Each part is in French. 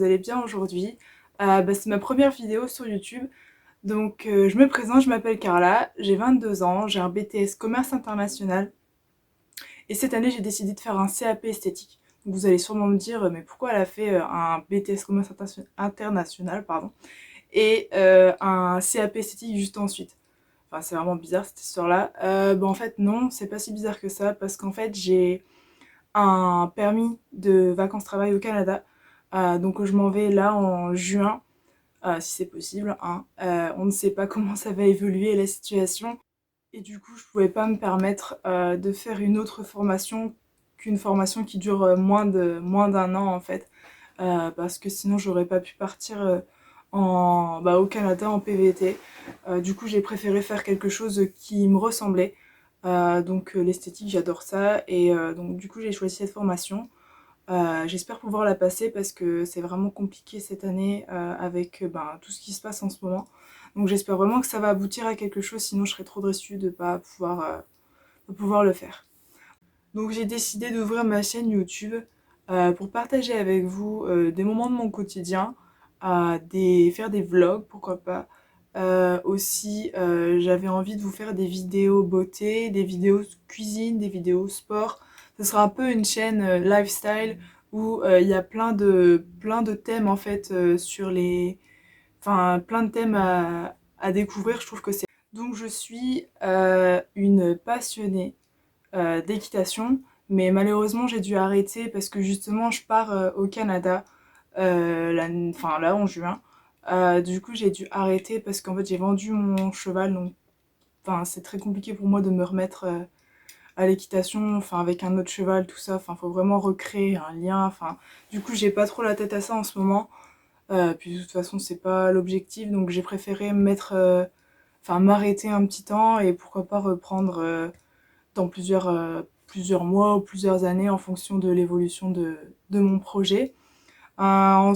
allez bien aujourd'hui. C'est ma première vidéo sur YouTube. Donc je me présente, je m'appelle Carla, j'ai 22 ans, j'ai un BTS Commerce International. Et cette année j'ai décidé de faire un CAP esthétique. Donc vous allez sûrement me dire, mais pourquoi elle a fait un BTS Commerce International, pardon, et un CAP esthétique juste ensuite. Enfin c'est vraiment bizarre cette histoire-là. En fait non, c'est pas si bizarre que ça, parce qu'en fait j'ai un permis de vacances-travail au Canada. Donc je m'en vais là en juin, si c'est possible, hein. On ne sait pas comment ça va évoluer la situation. Et du coup, je pouvais pas me permettre de faire une autre formation qu'une formation qui dure moins d'un an en fait. Parce que sinon j'aurais pas pu partir au Canada en PVT. Du coup, j'ai préféré faire quelque chose qui me ressemblait. L'esthétique, j'adore ça. Et donc du coup, j'ai choisi cette formation. J'espère pouvoir la passer parce que c'est vraiment compliqué cette année avec tout ce qui se passe en ce moment. Donc j'espère vraiment que ça va aboutir à quelque chose, sinon je serais trop déçue de ne pas pouvoir le faire. Donc j'ai décidé d'ouvrir ma chaîne YouTube pour partager avec vous des moments de mon quotidien, faire des vlogs, pourquoi pas. J'avais envie de vous faire des vidéos beauté, des vidéos cuisine, des vidéos sport. Ce sera un peu une chaîne lifestyle où il y a plein de thèmes en fait plein de thèmes à découvrir. Je trouve que c'est... Donc je suis une passionnée d'équitation, mais malheureusement j'ai dû arrêter parce que justement je pars au Canada là en juin. Du coup j'ai dû arrêter parce qu'en fait j'ai vendu mon cheval, donc c'est très compliqué pour moi de me remettre à l'équitation, avec un autre cheval, tout ça, faut vraiment recréer un lien, du coup j'ai pas trop la tête à ça en ce moment. Puis de toute façon c'est pas l'objectif, donc j'ai préféré m'arrêter un petit temps et pourquoi pas reprendre dans plusieurs mois ou plusieurs années en fonction de l'évolution de mon projet. Moi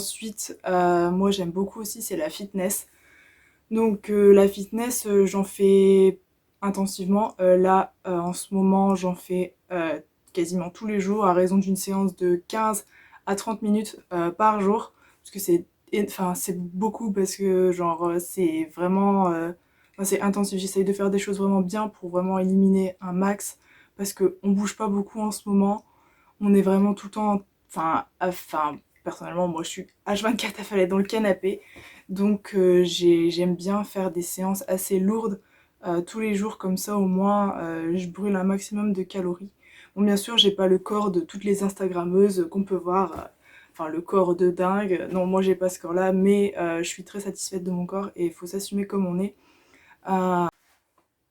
j'aime beaucoup aussi, c'est la fitness. Donc la fitness, j'en fais intensivement. En ce moment, j'en fais quasiment tous les jours, à raison d'une séance de 15 à 30 minutes par jour. Parce que c'est beaucoup, parce que c'est vraiment... c'est intensif. J'essaye de faire des choses vraiment bien pour vraiment éliminer un max. Parce qu'on bouge pas beaucoup en ce moment. On est vraiment tout le temps... personnellement, moi je suis H24 affalée dans le canapé. Donc j'aime bien faire des séances assez lourdes tous les jours, comme ça au moins je brûle un maximum de calories. Bon, bien sûr, j'ai pas le corps de toutes les Instagrammeuses qu'on peut voir, le corps de dingue. Non, moi j'ai pas ce corps-là, mais je suis très satisfaite de mon corps et il faut s'assumer comme on est. Euh,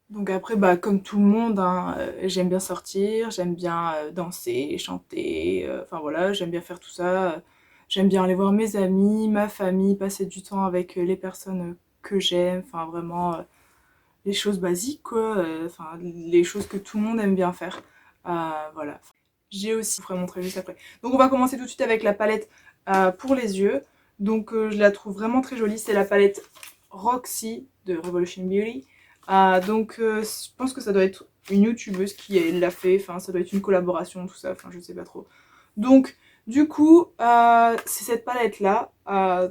donc après, comme tout le monde, hein, j'aime bien sortir, j'aime bien danser, chanter, voilà, j'aime bien faire tout ça. J'aime bien aller voir mes amis, ma famille, passer du temps avec les personnes que j'aime, vraiment les choses basiques, quoi, les choses que tout le monde aime bien faire. Voilà. J'ai aussi, je vous ferai montrer juste après. Donc on va commencer tout de suite avec la palette pour les yeux. Donc je la trouve vraiment très jolie, c'est la palette Roxy de Revolution Beauty. Je pense que ça doit être une youtubeuse qui l'a fait, ça doit être une collaboration, tout ça, je sais pas trop. Donc du coup, c'est cette palette là,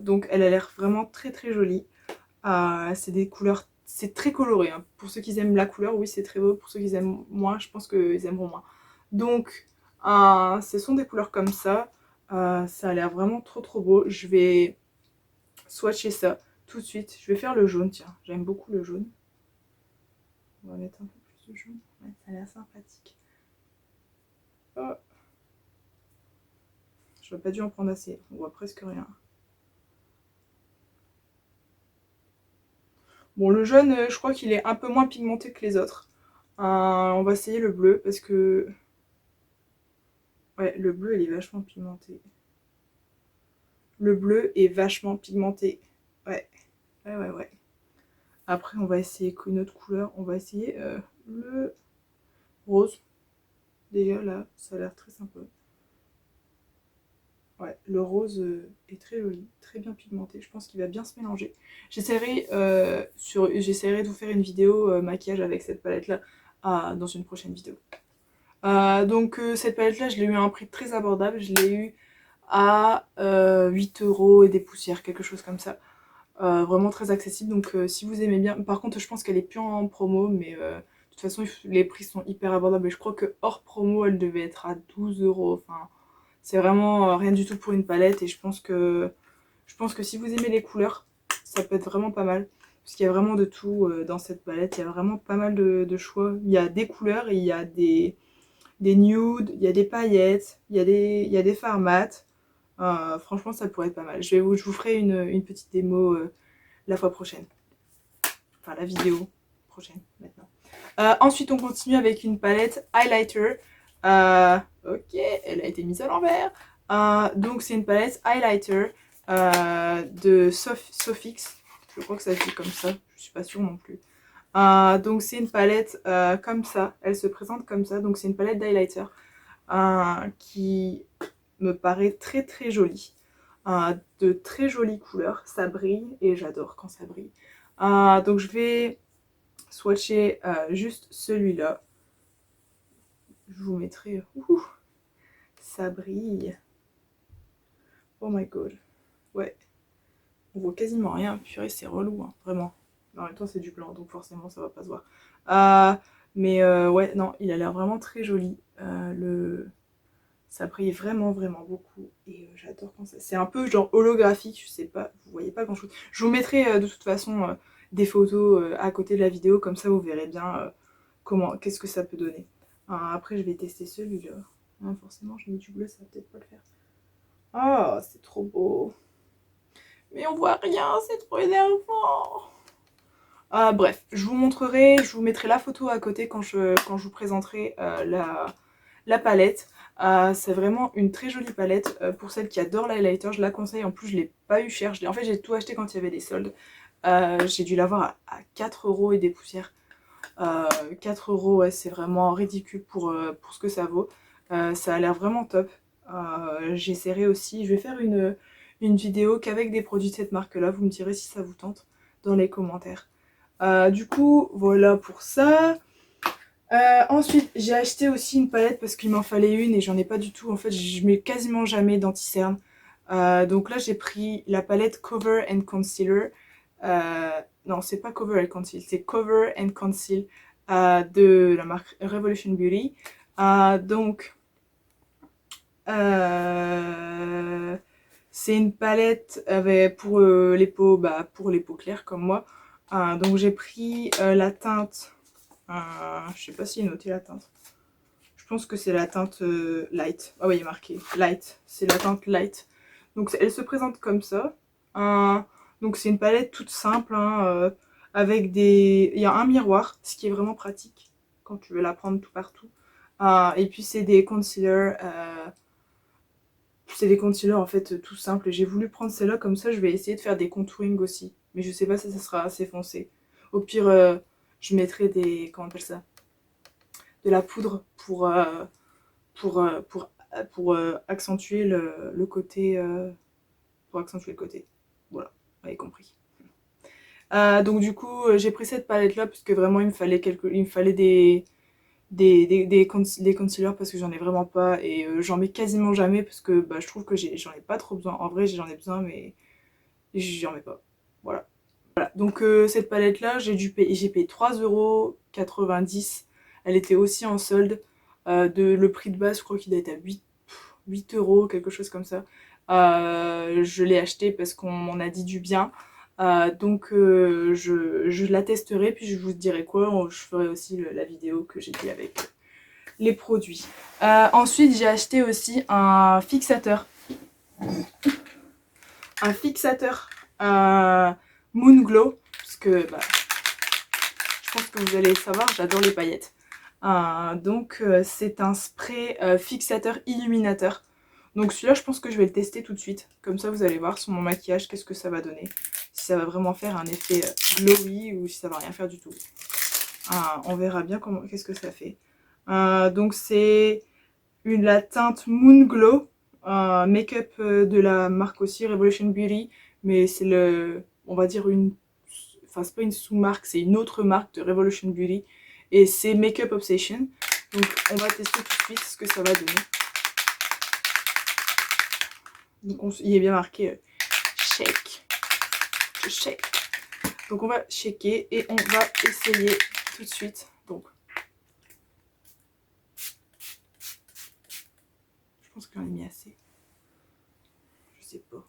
donc elle a l'air vraiment très très jolie. C'est des couleurs, c'est très coloré, hein. Pour ceux qui aiment la couleur, oui c'est très beau, pour ceux qui aiment moins, je pense qu'ils aimeront moins. Donc ce sont des couleurs comme ça, ça a l'air vraiment trop trop beau. Je vais swatcher ça tout de suite, je vais faire le jaune, tiens, j'aime beaucoup le jaune. On va mettre un peu plus de jaune. Ouais, ça a l'air sympathique. Oh. J'aurais pas dû en prendre assez. On voit presque rien. Bon, le jaune, je crois qu'il est un peu moins pigmenté que les autres. On va essayer le bleu parce que... Ouais, le bleu, il est vachement pigmenté. Le bleu est vachement pigmenté. Ouais, ouais. Après, on va essayer une autre couleur. On va essayer le rose. Déjà, là, ça a l'air très sympa. Ouais, le rose est très joli, très bien pigmenté. Je pense qu'il va bien se mélanger. J'essaierai de vous faire une vidéo maquillage avec cette palette-là dans une prochaine vidéo. Cette palette-là, je l'ai eu à un prix très abordable. Je l'ai eu à 8 € et des poussières, quelque chose comme ça. Vraiment très accessible, donc si vous aimez bien. Par contre, je pense qu'elle est plus en promo, mais de toute façon, les prix sont hyper abordables. Et je crois que hors promo, elle devait être à 12 €. Enfin, c'est vraiment rien du tout pour une palette. Et je pense que si vous aimez les couleurs, ça peut être vraiment pas mal. Parce qu'il y a vraiment de tout dans cette palette. Il y a vraiment pas mal de choix. Il y a des couleurs et il y a des nudes, il y a des paillettes, il y a des fards mat. Franchement, ça pourrait être pas mal. Je vous ferai une petite démo la fois prochaine. Enfin, la vidéo prochaine, maintenant. Ensuite, on continue avec une palette highlighter. Ok, elle a été mise à l'envers. Donc, c'est une palette highlighter de Sofix. Je crois que ça se dit comme ça. Je suis pas sûre non plus. Donc, c'est une palette comme ça. Elle se présente comme ça. Donc, c'est une palette d'highlighter qui me paraît très très jolie. De très jolies couleurs, ça brille et j'adore quand ça brille. Donc je vais swatcher juste celui-là. Je vous mettrai... ça brille. Oh my god. Ouais. On voit quasiment rien. Purée, c'est relou, hein, vraiment. En même temps, c'est du blanc, donc forcément, ça va pas se voir. Mais ouais, non, il a l'air vraiment très joli. Ça brille vraiment vraiment beaucoup et j'adore quand ça... C'est un peu genre holographique, je sais pas, vous voyez pas grand chose. Je vous mettrai de toute façon des photos à côté de la vidéo, comme ça vous verrez bien qu'est-ce que ça peut donner. Après je vais tester celui-là. Forcément j'ai mis du bleu, ça va peut-être pas le faire. Oh, c'est trop beau. Mais on voit rien, c'est trop énervant. Bref, je vous montrerai, je vous mettrai la photo à côté quand je vous présenterai la palette. C'est vraiment une très jolie palette. Pour celles qui adorent l'highlighter, je la conseille. En plus, je l'ai pas eu cher. En fait, j'ai tout acheté quand il y avait des soldes. J'ai dû l'avoir à 4 € et des poussières. 4 €, ouais, c'est vraiment ridicule pour ce que ça vaut. Ça a l'air vraiment top. J'essaierai aussi, je vais faire une vidéo qu'avec des produits de cette marque-là. Vous me direz si ça vous tente dans les commentaires. Du coup, voilà pour ça. Ensuite, j'ai acheté aussi une palette parce qu'il m'en fallait une et j'en ai pas du tout. En fait, je mets quasiment jamais d'anti-cerne. Donc là, j'ai pris la palette Cover and Concealer. Non, c'est pas Cover and Conceal, c'est Cover and Conceal de la marque Revolution Beauty. Donc, c'est une palette pour les peaux, pour les peaux claires comme moi. Donc j'ai pris la teinte, je sais pas s'il est noté la teinte. Je pense que c'est la teinte light. Ah oui, il est marqué light. C'est la teinte light. Donc elle se présente comme ça. Donc c'est une palette toute simple, avec des... Il y a un miroir, ce qui est vraiment pratique quand tu veux la prendre tout partout. Et puis c'est des concealers. C'est des concealers en fait tout simples. J'ai voulu prendre celle-là comme ça, je vais essayer de faire des contouring aussi. Mais je sais pas si ça sera assez foncé. Au pire, je mettrai des... Comment on appelle ça? De la poudre pour accentuer le côté. Pour accentuer le côté. Voilà, vous avez compris. Donc du coup, j'ai pris cette palette-là parce que vraiment il me fallait des concealers parce que j'en ai vraiment pas et j'en mets quasiment jamais parce que je trouve que j'en ai pas trop besoin. En vrai, j'en ai besoin, mais j'en mets pas. Voilà. Donc cette palette là j'ai payé 3,90 €. Elle était aussi en solde. Le prix de base je crois qu'il doit être à 8 €, quelque chose comme ça. Je l'ai acheté parce qu'on m'en a dit du bien. Donc je la testerai puis je vous dirai quoi. Je ferai aussi la vidéo que j'ai dit avec les produits. Ensuite j'ai acheté aussi un fixateur. Un fixateur Moon Glow, parce que je pense que vous allez savoir, j'adore les paillettes. Donc c'est un spray fixateur illuminateur. Donc celui-là je pense que je vais le tester tout de suite. Comme ça vous allez voir sur mon maquillage qu'est-ce que ça va donner. Si ça va vraiment faire un effet glowy ou si ça va rien faire du tout. On verra bien qu'est-ce que ça fait. Donc c'est la teinte Moon Glow. Make-up de la marque aussi, Revolution Beauty. Mais c'est on va dire enfin c'est pas une sous-marque, c'est une autre marque de Revolution Beauty. Et c'est Make-up Obsession. Donc on va tester tout de suite ce que ça va donner. Donc il est bien marqué shake. Je shake. Donc on va shaker et on va essayer tout de suite. Donc je pense que j'en ai mis assez. Je sais pas.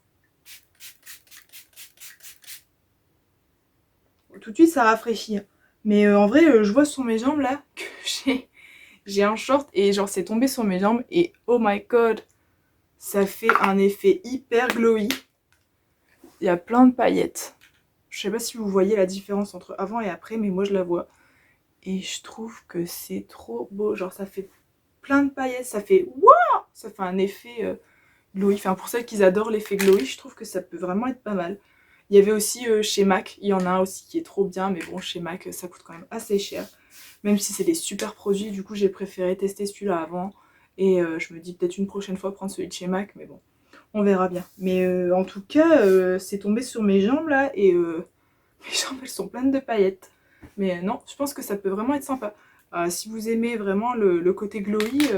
Bon, tout de suite ça rafraîchit. Mais en vrai, je vois sur mes jambes là que j'ai un short et genre c'est tombé sur mes jambes et oh my god, ça fait un effet hyper glowy. Il y a plein de paillettes. Je sais pas si vous voyez la différence entre avant et après, mais moi je la vois. Et je trouve que c'est trop beau. Genre ça fait plein de paillettes, ça fait waouh, ça fait un effet glowy. Enfin pour celles qui adorent l'effet glowy, je trouve que ça peut vraiment être pas mal. Il y avait aussi chez MAC, il y en a un aussi qui est trop bien, mais bon chez MAC ça coûte quand même assez cher. Même si c'est des super produits, du coup j'ai préféré tester celui-là avant. Et je me dis peut-être une prochaine fois prendre celui de chez MAC, mais bon, on verra bien. Mais en tout cas, c'est tombé sur mes jambes là, et mes jambes elles sont pleines de paillettes. Mais non, je pense que ça peut vraiment être sympa. Si vous aimez vraiment le côté glowy,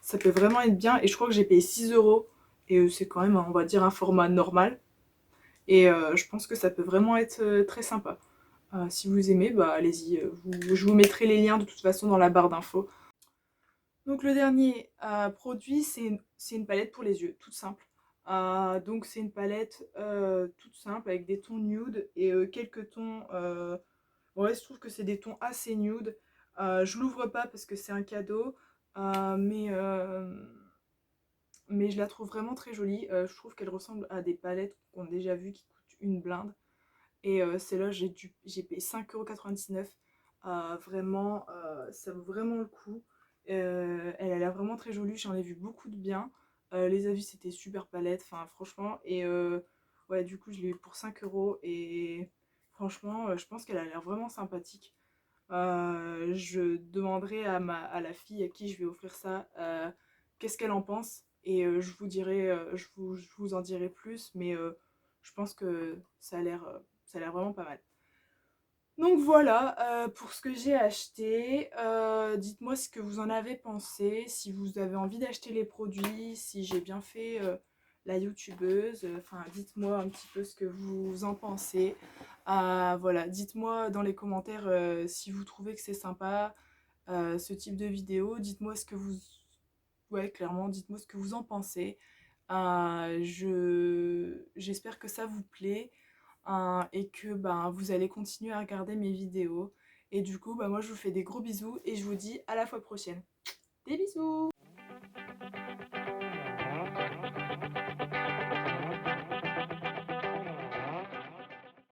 ça peut vraiment être bien. Et je crois que j'ai payé 6 euros. Et c'est quand même, on va dire, un format normal. Et je pense que ça peut vraiment être très sympa. Si vous aimez, bah allez-y. Je vous mettrai les liens de toute façon dans la barre d'infos. Donc le dernier produit, c'est une palette pour les yeux, toute simple. Donc c'est une palette toute simple avec des tons nude et quelques tons... ouais, je trouve que c'est des tons assez nude. Je l'ouvre pas parce que c'est un cadeau, euh, mais, euh, mais je la trouve vraiment très jolie. Je trouve qu'elle ressemble à des palettes qu'on a déjà vues qui coûtent une blinde. Et celle-là, j'ai payé 5,99 €. Vraiment, ça vaut vraiment le coup. Elle a l'air vraiment très jolie, j'en ai vu beaucoup de bien. Les avis, c'était super palette, enfin franchement. Et ouais, du coup, je l'ai eu pour 5 euros. Et franchement, je pense qu'elle a l'air vraiment sympathique. Je demanderai à la fille à qui je vais offrir ça qu'est-ce qu'elle en pense. Et je vous dirai, je vous en dirai plus. Mais je pense que ça a l'air vraiment pas mal. Donc voilà pour ce que j'ai acheté. Dites-moi ce que vous en avez pensé, si vous avez envie d'acheter les produits, si j'ai bien fait la youtubeuse. Enfin, dites-moi un petit peu ce que vous en pensez. Voilà, dites-moi dans les commentaires si vous trouvez que c'est sympa ce type de vidéo. Dites-moi ce que vous... Ouais, clairement, dites-moi ce que vous en pensez. J'espère que ça vous plaît et que vous allez continuer à regarder mes vidéos. Et du coup, moi je vous fais des gros bisous et je vous dis à la fois prochaine. Des bisous!